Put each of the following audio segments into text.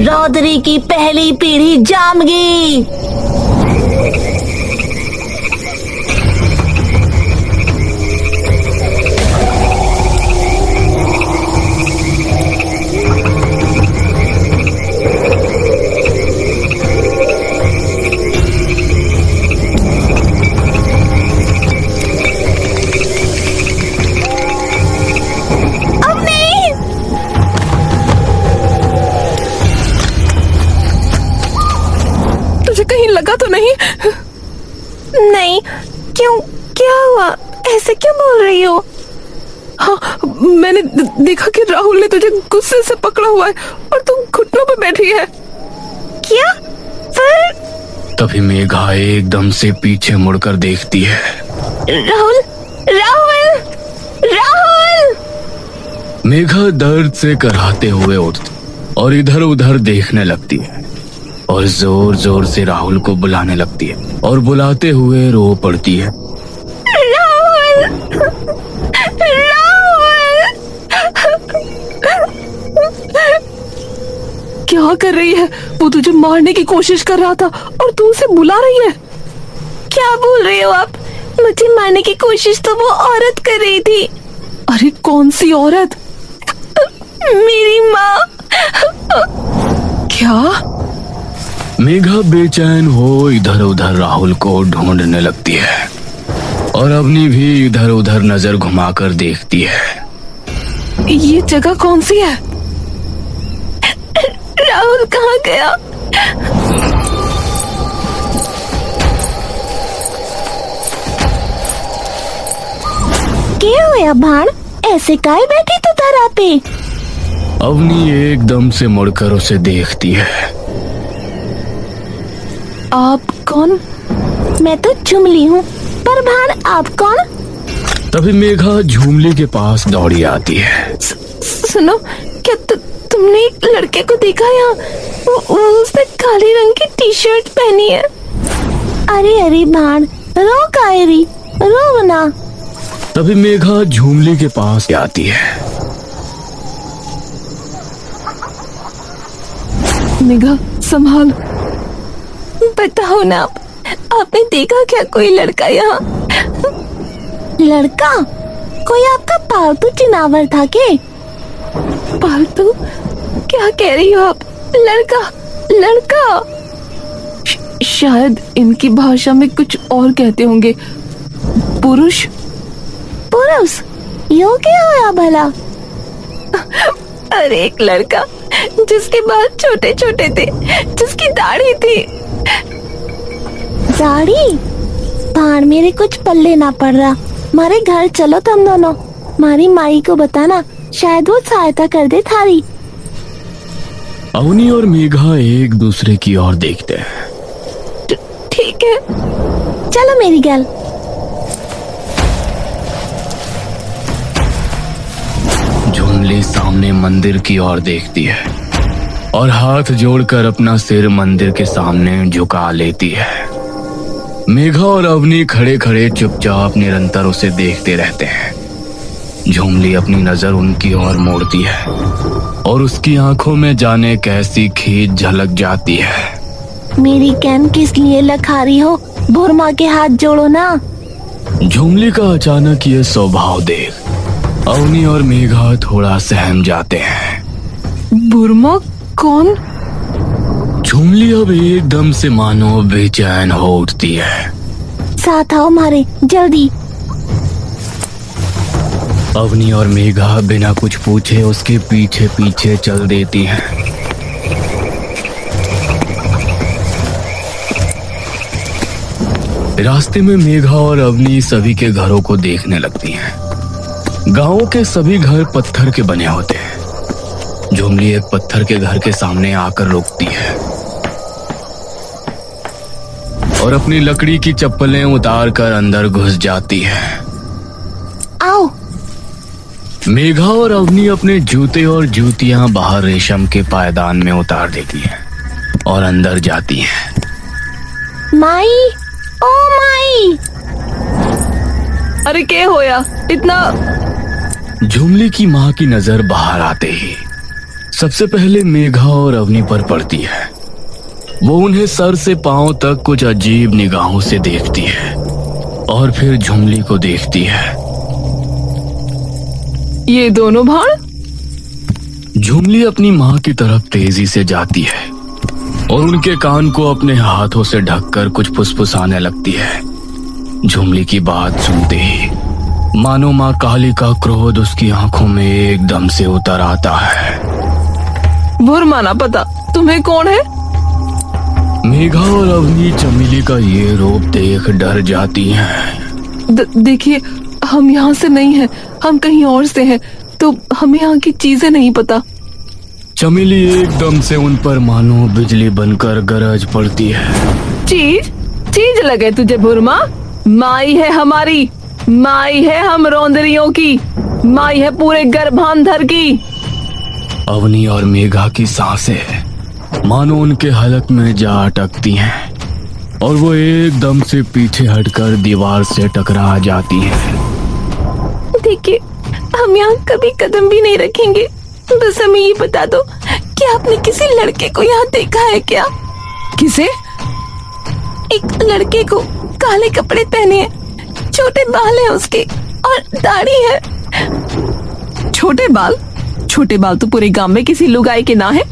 रौदरी की पहली पीढ़ी जाम गई। कहीं लगा तो नहीं? नहीं, क्यों? क्या हुआ? ऐसे क्यों बोल रही हो? हाँ, मैंने देखा कि राहुल ने तुझे गुस्से से पकड़ा हुआ है और तुम घुटनों पर बैठी है। क्या? पर तभी मेघा एकदम से पीछे मुड़कर देखती है। राहुल, राहुल, राहुल! मेघा दर्द से कराहते हुए उठती और इधर उधर देखने लगती है और जोर जोर से राहुल को बुलाने लगती है और बुलाते हुए रो पड़ती है। राहुल! राहुल! क्या कर रही है? वो तुझे मारने की कोशिश कर रहा था और तू उसे बुला रही है। क्या बोल रहे हो आप? मुझे मारने की कोशिश तो वो औरत कर रही थी। अरे कौन सी औरत? मेरी माँ। क्या? मेघा बेचैन हो इधर उधर राहुल को ढूंढने लगती है और अवनी भी इधर उधर नजर घुमाकर देखती है। ये जगह कौन सी है? राहुल कहाँ गया? क्या हुआ भाण? ऐसे काहे बैठी तू धरा पे? अवनी एकदम से मुड़कर उसे देखती है। आप कौन? मैं तो झुमली हूँ, पर भाण आप कौन? तभी मेघा झूमली के पास दौड़ी आती है। सुनो, क्या तुमने एक लड़के को देखा यहाँ? उसने काली रंग की टी शर्ट पहनी है। अरे अरे भाण, रो कायरी, रो ना। तभी मेघा झूमली के पास आती है। मेघा, संभाल। बताओ ना, आपने देखा क्या कोई लड़का यहाँ? लड़का? कोई आपका पालतू चिनावर था के? पालतू? क्या कह रही हो आप? लड़का, लड़का। शायद इनकी भाषा में कुछ और कहते होंगे। पुरुष? पुरुष? यो क्या हुआ भला? अरे एक लड़का जिसके बाल छोटे छोटे थे, जिसकी दाढ़ी थी। दाढ़ी? भाण मेरे कुछ पल्ले ना पड़ रहा। मारे घर चलो तुम दोनों, मारी माई को बताना, शायद वो सहायता कर दे थारी। अवनी और मेघा एक दूसरे की ओर देखते हैं। ठीक है, चलो मेरी गल। झुमली सामने मंदिर की ओर देखती है और हाथ जोड़कर अपना सिर मंदिर के सामने झुका लेती है। मेघा और अवनी खड़े खड़े चुपचाप निरंतर उसे देखते रहते हैं। झुमली अपनी नजर उनकी ओर मोड़ती है और उसकी आंखों में जाने कैसी खींच झलक जाती है। मेरी कैन किस लिए लखारी हो? बुरमा के हाथ जोड़ो ना। झुमली का अचानक ये स्वभाव देख अवनी और मेघा थोड़ा सहम जाते हैं। बुरमा कौन? झुमली अब एकदम से मानो बेचैन हो उठती है। साथ आओ मारे, जल्दी। अवनी और मेघा बिना कुछ पूछे उसके पीछे पीछे चल देती हैं। रास्ते में मेघा और अवनी सभी के घरों को देखने लगती हैं। गांवों के सभी घर पत्थर के बने होते हैं। झुमली एक पत्थर के घर के सामने आकर रुकती है और अपनी लकड़ी की चप्पलें उतार कर अंदर घुस जाती है। आओ। मेघा और अवनी अपने जूते और जूतियां बाहर रेशम के पायदान में उतार देती हैं और अंदर जाती हैं। माई, ओ माई। अरे क्या होया इतना? झुमली की माँ की नजर बाहर आते ही सबसे पहले मेघा और अवनी पर पड़ती है। वो उन्हें सर से पांव तक कुछ अजीब निगाहों से देखती है और फिर झुमली को देखती है। ये दोनों भाड़? झुमली अपनी माँ की तरफ तेजी से जाती है और उनके कान को अपने हाथों से ढककर कुछ फुसफुसाने लगती है। झुमली की बात सुनते ही मानो माँ काली का क्रोध उसकी आंखों में एकदम से उतर आता है। भुरमा ना पता तुम्हें कौन है? मेघा और अवनी चमेली का ये रूप देख डर जाती हैं। देखिए, हम यहाँ से नहीं हैं, हम कहीं और से हैं, तो हमें यहाँ की चीजें नहीं पता। चमेली एकदम से उन पर मानो बिजली बनकर गरज पड़ती है। चीज लगे तुझे भुरमा? माई है हमारी, माई है हम रौंदरियों की, माई है पूरे गर्भांधर की। अवनी और मेघा की सांसें मानो उनके हलक में जा अटकती हैं और वो एकदम से पीछे हटकर दीवार से टकरा जाती हैं। देखिए, हम यहाँ कभी कदम भी नहीं रखेंगे। बस हमें ये बता दो कि आपने किसी लड़के को यहाँ देखा है क्या? किसे? एक लड़के को, काले कपड़े पहने हैं, छोटे बाल हैं उसके और दाढ़ी है। छोटे बाल? छोटे बाल तो पूरे गांव में किसी लुगाई के ना है,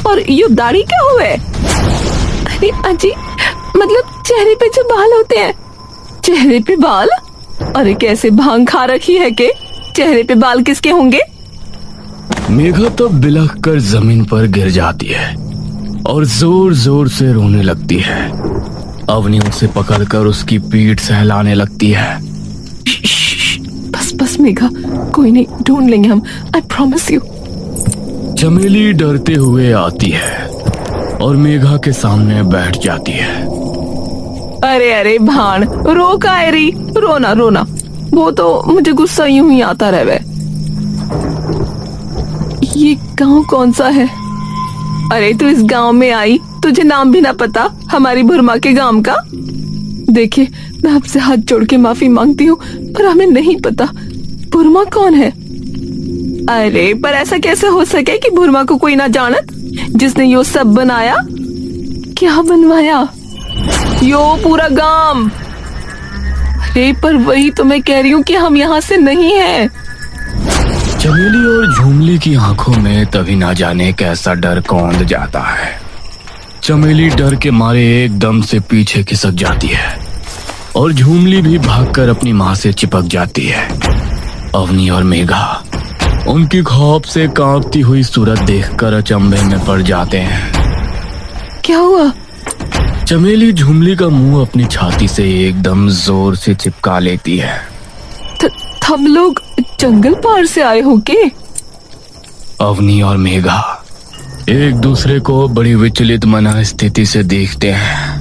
और ये दाढ़ी क्या हुए? अरे अजी, मतलब चेहरे पे जो बाल होते हैं। चेहरे पे बाल? अरे कैसे भांग खा रखी है के चेहरे पे बाल किसके होंगे? मेघा तब बिलख कर जमीन पर गिर जाती है और जोर जोर से रोने लगती है। अवनी उसे पकड़कर उसकी पीठ सहलाने लगती है। बस मेघा, कोई नहीं, ढूंढ लेंगे हम, आई प्रॉमिस यू। चमेली डरते हुए आती है और मेघा के सामने बैठ जाती है। अरे भान, रो का रही? रोना, वो तो मुझे गुस्सा यूं ही आता रहे। ये गांव कौन सा है? अरे तू इस गांव में आई, तुझे नाम भी ना पता हमारी भुरमा के गांव का? देखिए, मैं आपसे हाथ जोड़ के माफी मांगती हूँ, पर हमें नहीं पता भुरमा कौन है। अरे पर ऐसा कैसे हो सके कि भुरमा को कोई ना जानत, जिसने यो सब बनाया? क्या बनवाया? यो पूरा गांव। अरे पर वही तो मैं कह रही हूँ कि हम यहाँ से नहीं हैं। चमेली और झुमली की आंखों में तभी ना जाने कैसा डर कौंध जाता है। चमेली डर के मारे एकदम से पीछे खिसक जाती है और झुमली भी भागकर अपनी माँ से चिपक जाती है। अवनी और मेघा उनकी खौफ से कांपती हुई सूरत देखकर अचंभे में पड़ जाते हैं। क्या हुआ? चमेली झुमली का मुंह अपनी छाती से एकदम जोर से चिपका लेती है। हम लोग जंगल पार से आए हो के? अवनी और मेघा एक दूसरे को बड़ी विचलित मना स्थिति से देखते हैं।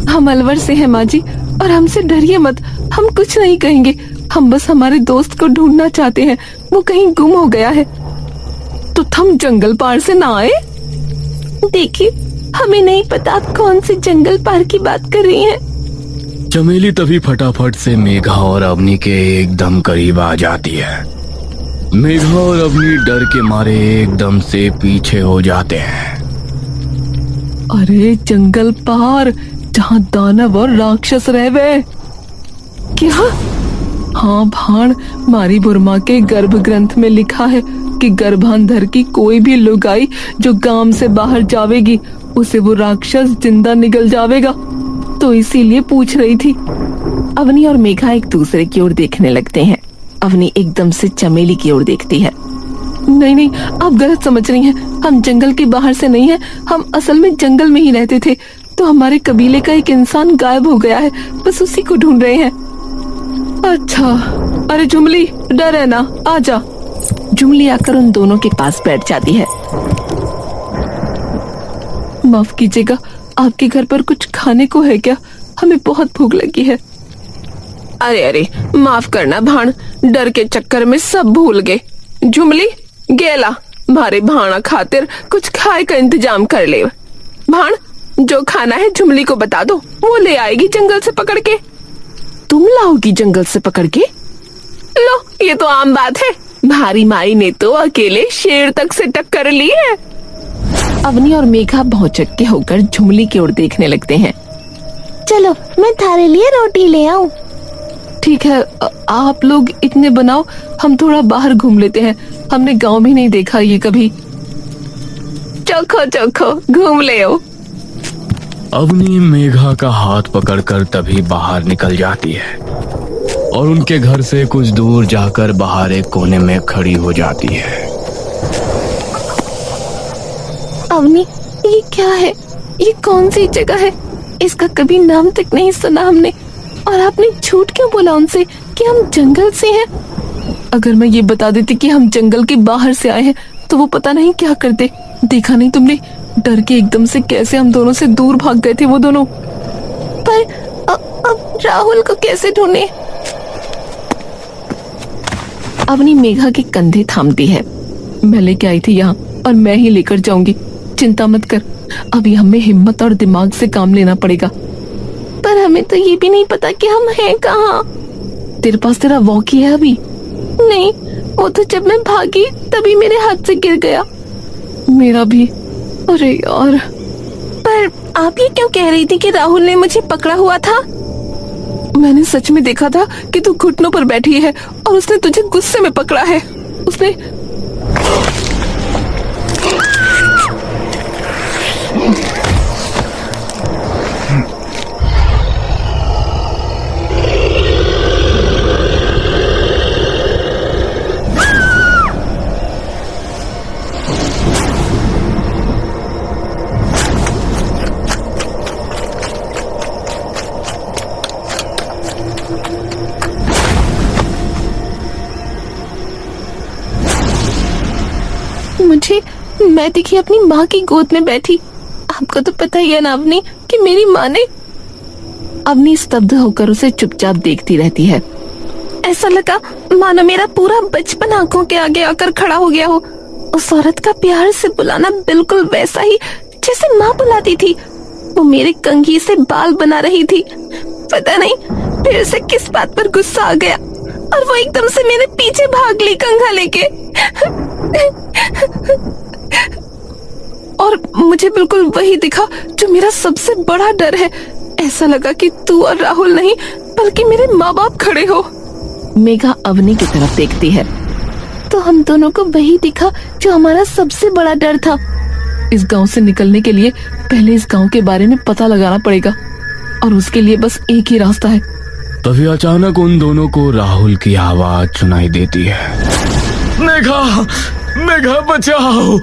हम अलवर से हैं माँ जी, और हमसे डरिए मत, हम कुछ नहीं कहेंगे। हम बस हमारे दोस्त को ढूंढना चाहते हैं, वो कहीं गुम हो गया है। तो हम जंगल पार से ना आए? देखिए, हमें नहीं पता आप कौन से जंगल पार की बात कर रही हैं। चमेली तभी फटाफट से मेघा और अवनी के एकदम करीब आ जाती है। मेघा और अवनी डर के मारे एकदम से पीछे हो जाते हैं। अरे जंगल पार, जहाँ दानव और राक्षस रहवे। क्या? हाँ भाण, मारी बुरमा के गर्भ ग्रंथ में लिखा है कि गर्भांधर की कोई भी लुगाई जो गांव से बाहर जावेगी, उसे वो राक्षस जिंदा निगल जावेगा। तो इसीलिए पूछ रही थी। अवनी और मेघा एक दूसरे की ओर देखने लगते हैं। अवनी एकदम से चमेली की ओर देखती है। नहीं, आप गलत समझ रही हैं। हम जंगल के बाहर से नहीं हैं, हम असल में जंगल में ही रहते थे। तो हमारे कबीले का एक इंसान गायब हो गया है, बस उसी को ढूंढ रहे हैं। अच्छा, अरे झुमली, डर है ना, आजा। झुमली आकर उन दोनों के पास बैठ जाती है। माफ कीजिएगा, आपके घर पर कुछ खाने को है क्या? हमें बहुत भूख लगी है। अरे माफ करना भाण, डर के चक्कर में सब भूल गए। झुमली, गेला भारे भाणा खातिर कुछ खाए का इंतजाम कर ले। भाण, जो खाना है झुमली को बता दो, वो ले आएगी जंगल से पकड़ के। तुम लाओगी जंगल से पकड़ के? लो, ये तो आम बात है, भारी माई ने तो अकेले शेर तक से टक्कर ली है। अवनी और मेघा भौचक्के होकर झुमली की ओर देखने लगते हैं। चलो मैं थारे लिए रोटी ले आऊं। ठीक है, आप लोग इतने बनाओ, हम थोड़ा बाहर घूम लेते हैं। हमने गांव भी नहीं देखा ये कभी। चखो चखो, घूम ले आओ। अवनी मेघा का हाथ पकड़कर तभी बाहर निकल जाती है और उनके घर से कुछ दूर जाकर बाहर एक कोने में खड़ी हो जाती है। अवनी, ये क्या है? ये कौन सी जगह है? इसका कभी नाम तक नहीं सुना हमने। और आपने झूठ क्यों बोला उनसे कि हम जंगल से हैं? अगर मैं ये बता देती कि हम जंगल के बाहर से आए हैं तो वो पता नहीं क्या करते। देखा नहीं तुमने, डर के एकदम से कैसे हम दोनों से दूर भाग गए थे वो दोनों। पर अब राहुल को कैसे ढूंढे? अवनी मेघा के कंधे थामती है। मैं लेके आई थी यहाँ और मैं ही लेकर जाऊंगी, चिंता मत कर। अभी हमें हिम्मत और दिमाग से काम लेना पड़ेगा। पर हमें तो ये भी नहीं पता कि हम हैं कहाँ। तेरे पास तेरा वॉकी है अभी? नहीं, वो तो जब मैं भागी तभी मेरे हाथ से गिर गया। मेरा भी। अरे यार। पर आप ये क्यों कह रही थी कि राहुल ने मुझे पकड़ा हुआ था? मैंने सच में देखा था कि तू घुटनों पर बैठी है और उसने तुझे गुस्से में पकड़ा है। उसने मैं दिखी अपनी माँ की गोद में बैठी। आपको तो पता ही है ना अवनी कि मेरी माँ ने। अवनी स्तब्ध होकर उसे चुपचाप देखती रहती है। ऐसा लगा मानो मेरा पूरा बचपन आंखों के आगे आकर खड़ा हो गया हो। उस औरत का प्यार से बुलाना बिल्कुल वैसा ही जैसे माँ बुलाती थी। वो मेरे कंघी से बाल बना रही थी। पता नहीं फिर से किस बात पर गुस्सा आ गया और वो एकदम से मेरे पीछे भाग ली कंघा लेके। और मुझे बिल्कुल वही दिखा जो मेरा सबसे बड़ा डर है। ऐसा लगा कि तू और राहुल नहीं बल्कि मेरे माँ बाप खड़े हो। मेघा अवनी की तरफ देखती है। तो हम दोनों को वही दिखा जो हमारा सबसे बड़ा डर था। इस गांव से निकलने के लिए पहले इस गांव के बारे में पता लगाना पड़ेगा और उसके लिए बस एक ही रास्ता है। तभी अचानक उन दोनों को राहुल की आवाज सुनाई देती है। मेघा, मेघा बचाओ।